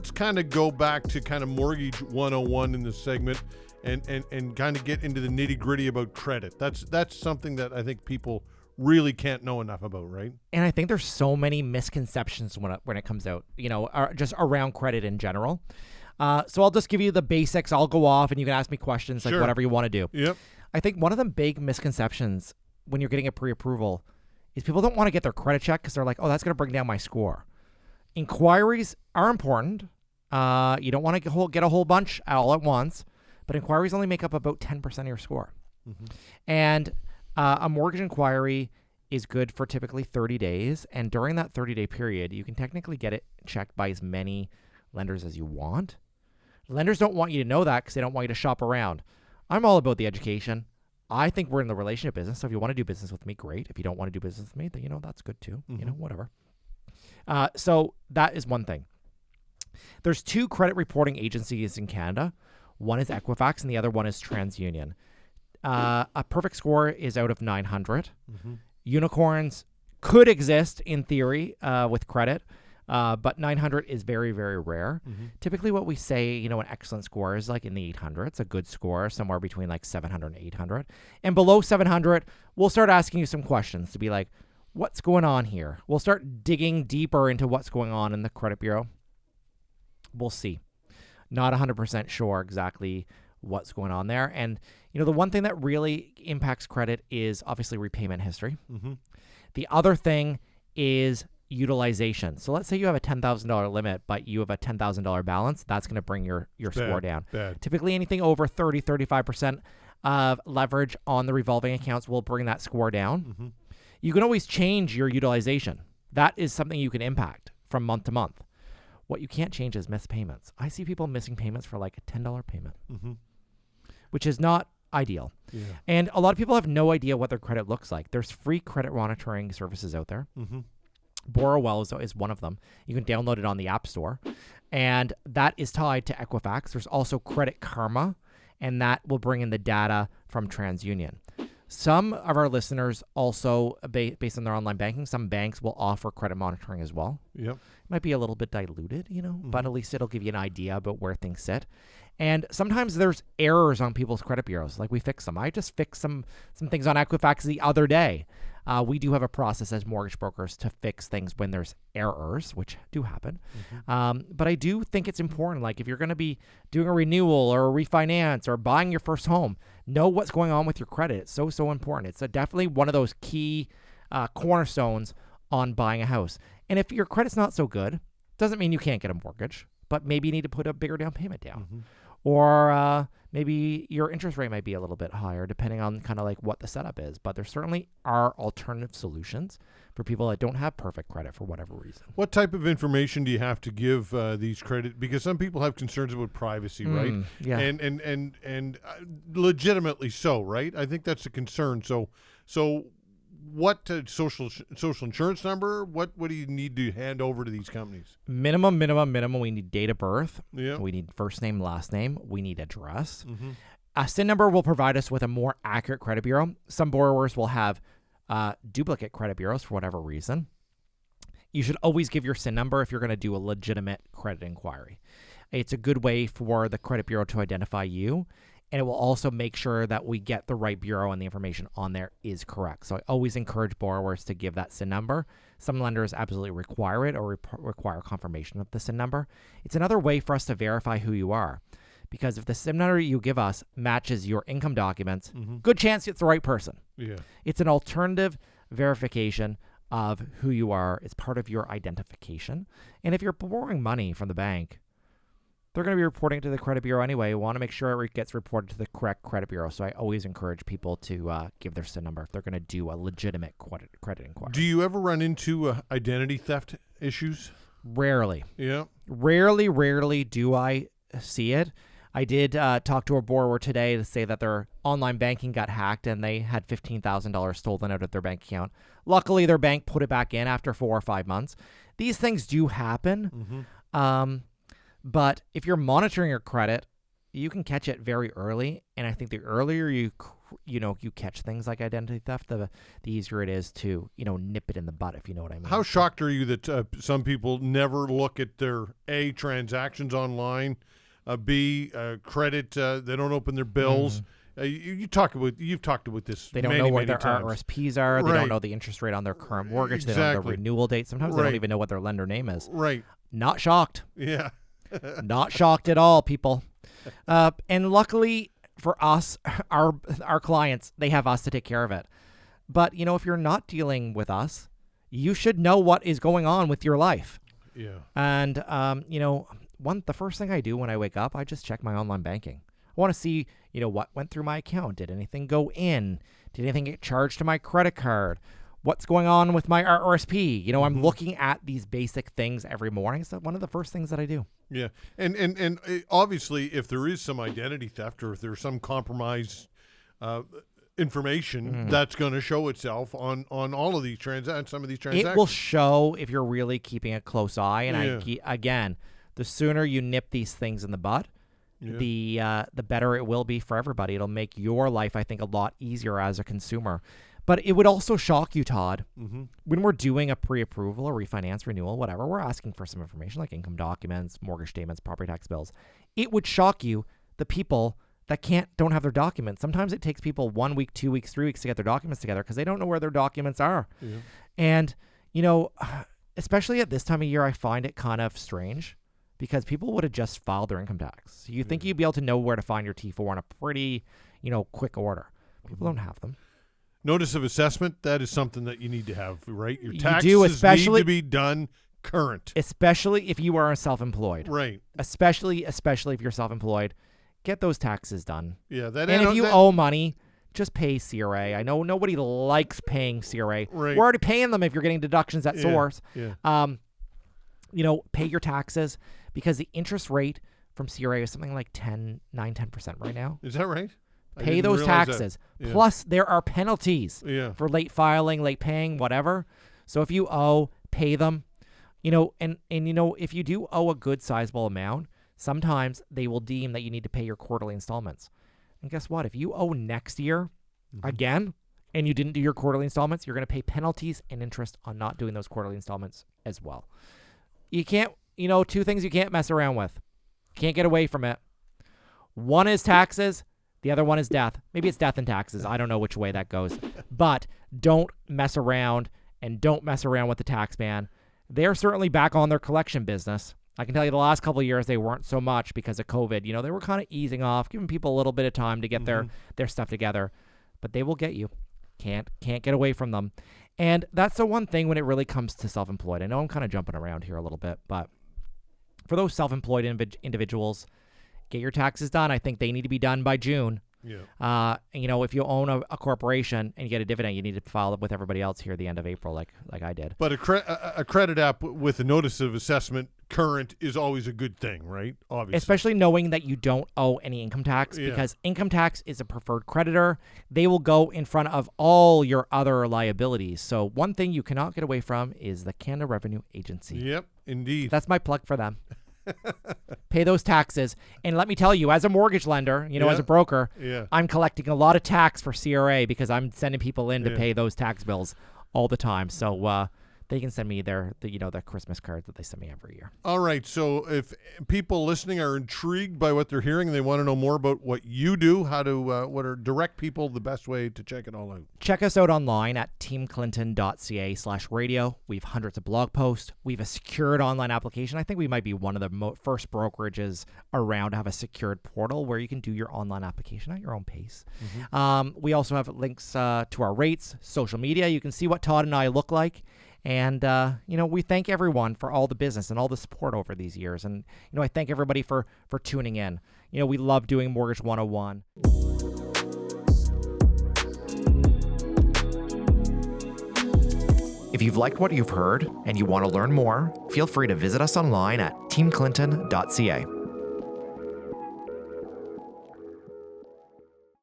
let's kind of go back to kind of mortgage 101 in this segment and kind of get into the nitty gritty about credit. That's something that I think people really can't know enough about, right? And I think there's so many misconceptions when it comes out, just around credit in general. So I'll just give you the basics. I'll go off and you can ask me questions, like Sure. whatever you want to do. Yep. I think one of the big misconceptions when you're getting a pre-approval is people don't want to get their credit check because they're like, oh, that's going to bring down my score. Inquiries are important. You don't want to get a whole bunch all at once, but inquiries only make up about 10% of your score. Mm-hmm. And a mortgage inquiry is good for typically 30 days. And during that 30-day period, you can technically get it checked by as many lenders as you want. Lenders don't want you to know that because they don't want you to shop around. I'm all about the education. I think we're in the relationship business. So if you want to do business with me, great. If you don't want to do business with me, then, that's good too. Mm-hmm. Whatever. So that is one thing. There's two credit reporting agencies in Canada. One is Equifax and the other one is TransUnion. A perfect score is out of 900. Mm-hmm. Unicorns could exist in theory with credit, but 900 is very, very rare. Mm-hmm. Typically what we say, an excellent score is like in the 800s, a good score, somewhere between like 700 and 800. And below 700, we'll start asking you some questions to be like, what's going on here? We'll start digging deeper into what's going on in the credit bureau. We'll see. Not 100% sure exactly what's going on there. And, the one thing that really impacts credit is obviously repayment history. Mm-hmm. The other thing is utilization. So let's say you have a $10,000 limit, but you have a $10,000 balance. That's going to bring your score down. Bad. Typically anything over 35% of leverage on the revolving accounts will bring that score down. Mm-hmm. You can always change your utilization. That is something you can impact from month to month. What you can't change is missed payments. I see people missing payments for like a $10 payment, Mm-hmm. which is not ideal. Yeah. And a lot of people have no idea what their credit looks like. There's free credit monitoring services out there. Mm-hmm. BorrowWell is one of them. You can download it on the App Store. And that is tied to Equifax. There's also Credit Karma, and that will bring in the data from TransUnion. Some of our listeners also, based on their online banking, some banks will offer credit monitoring as well. Yep. It might be a little bit diluted, Mm-hmm. but at least it'll give you an idea about where things sit. And sometimes there's errors on people's credit bureaus. Like we fix them. I just fixed some things on Equifax the other day. We do have a process as mortgage brokers to fix things when there's errors, which do happen. Mm-hmm. But I do think it's important. Like if you're going to be doing a renewal or a refinance or buying your first home, know what's going on with your credit. It's so important. It's definitely one of those key cornerstones on buying a house. And if your credit's not so good, doesn't mean you can't get a mortgage, but maybe you need to put a bigger down payment down. Mm-hmm. Or maybe your interest rate might be a little bit higher depending on kind of like what the setup is. But there certainly are alternative solutions for people that don't have perfect credit for whatever reason. What type of information do you have to give these credit? Because some people have concerns about privacy, right? Yeah. And legitimately so, right? I think that's a concern. So what social insurance number? What do you need to hand over to these companies? Minimum. We need date of birth. Yeah. We need first name, last name. We need address. Mm-hmm. A SIN number will provide us with a more accurate credit bureau. Some borrowers will have duplicate credit bureaus for whatever reason. You should always give your SIN number if you're going to do a legitimate credit inquiry. It's a good way for the credit bureau to identify you, and it will also make sure that we get the right bureau and the information on there is correct. So I always encourage borrowers to give that SIN number. Some lenders absolutely require it or require confirmation of the SIN number. It's another way for us to verify who you are. Because if the SIN number you give us matches your income documents, Mm-hmm. good chance it's the right person. Yeah. It's an alternative verification of who you are. It's part of your identification. And if you're borrowing money from the bank, they're going to be reporting it to the credit bureau anyway. We want to make sure it gets reported to the correct credit bureau. So I always encourage people to give their SIN number if they're going to do a legitimate credit inquiry. Do you ever run into identity theft issues? Rarely. Yeah. Rarely do I see it. I did talk to a borrower today to say that their online banking got hacked and they had $15,000 stolen out of their bank account. Luckily, their bank put it back in after 4 or 5 months. These things do happen. Mm-hmm. But if you're monitoring your credit, you can catch it very early, and I think the earlier you catch things like identity theft, the easier it is to nip it in the butt, if you know what I mean. How shocked are you that some people never look at their A, transactions online, B, credit, they don't open their bills. You've talked about this. They don't many, know what many their times. RRSPs are. They Right. don't know the interest rate on their current mortgage. They don't know the Exactly. renewal date. Sometimes they Right. don't even know what their lender name is. Right. Not shocked. Yeah. Not shocked at all, people. And luckily for us, our clients, they have us to take care of it. But, if you're not dealing with us, you should know what is going on with your life. Yeah. And, the first thing I do when I wake up, I just check my online banking. I want to see, what went through my account. Did anything go in? Did anything get charged to my credit card? What's going on with my RRSP? I'm looking at these basic things every morning. It's one of the first things that I do. Yeah. And obviously, if there is some identity theft or if there's some compromised information, that's going to show itself on all of these some of these transactions. It will show if you're really keeping a close eye. And again, the sooner you nip these things in the bud, the better it will be for everybody. It'll make your life, I think, a lot easier as a consumer. But it would also shock you, Todd, when we're doing a pre-approval or refinance renewal, whatever, we're asking for some information like income documents, mortgage statements, property tax bills. It would shock you, the people that don't have their documents. Sometimes it takes people 1 week, 2 weeks, 3 weeks to get their documents together because they don't know where their documents are. Yeah. And, especially at this time of year, I find it kind of strange because people would have just filed their income tax. So you think you'd be able to know where to find your T4 in a pretty, quick order. People don't have them. Notice of assessment, that is something that you need to have, right? Your You taxes do, especially, need to be done current. Especially if you are self-employed. Right. Especially if you're self-employed. Get those taxes done. Yeah. And if you owe money, just pay CRA. I know nobody likes paying CRA. Right. We're already paying them if you're getting deductions at source. Yeah. Pay your taxes because the interest rate from CRA is something like 10% right now. Is that right? Pay those taxes. Yeah. Plus, there are penalties for late filing, late paying, whatever. So if you owe, pay them. And if you do owe a good sizable amount, sometimes they will deem that you need to pay your quarterly installments. And guess what? If you owe next year again and you didn't do your quarterly installments, you're going to pay penalties and interest on not doing those quarterly installments as well. You can't, two things you can't mess around with. Can't get away from it. One is taxes. The other one is death. Maybe it's death and taxes. I don't know which way that goes. But don't mess around, and don't mess around with the tax man. They're certainly back on their collection business. I can tell you the last couple of years they weren't so much because of COVID. They were kind of easing off, giving people a little bit of time to get their stuff together. But they will get you. Can't get away from them. And that's the one thing when it really comes to self-employed. I know I'm kind of jumping around here a little bit, but for those self-employed individuals, get your taxes done. I think they need to be done by June. Yeah. If you own a corporation and you get a dividend, you need to file it with everybody else here at the end of April, like I did. But a credit app with a notice of assessment current is always a good thing, right? Obviously. Especially knowing that you don't owe any income tax because income tax is a preferred creditor. They will go in front of all your other liabilities. So one thing you cannot get away from is the Canada Revenue Agency. Yep, indeed. That's my plug for them. Pay those taxes. And let me tell you, as a mortgage lender, as a broker, I'm collecting a lot of tax for CRA because I'm sending people in to pay those tax bills all the time. So they can send me their Christmas cards that they send me every year. All right. So if people listening are intrigued by what they're hearing and they want to know more about what you do, what are direct people the best way to check it all out? Check us out online at teamclinton.ca/radio. We have hundreds of blog posts. We have a secured online application. I think we might be one of the first brokerages around to have a secured portal where you can do your online application at your own pace. We also have links to our rates, social media. You can see what Todd and I look like. And, we thank everyone for all the business and all the support over these years. And, I thank everybody for tuning in. We love doing Mortgage 101. If you've liked what you've heard and you want to learn more, feel free to visit us online at teamclinton.ca.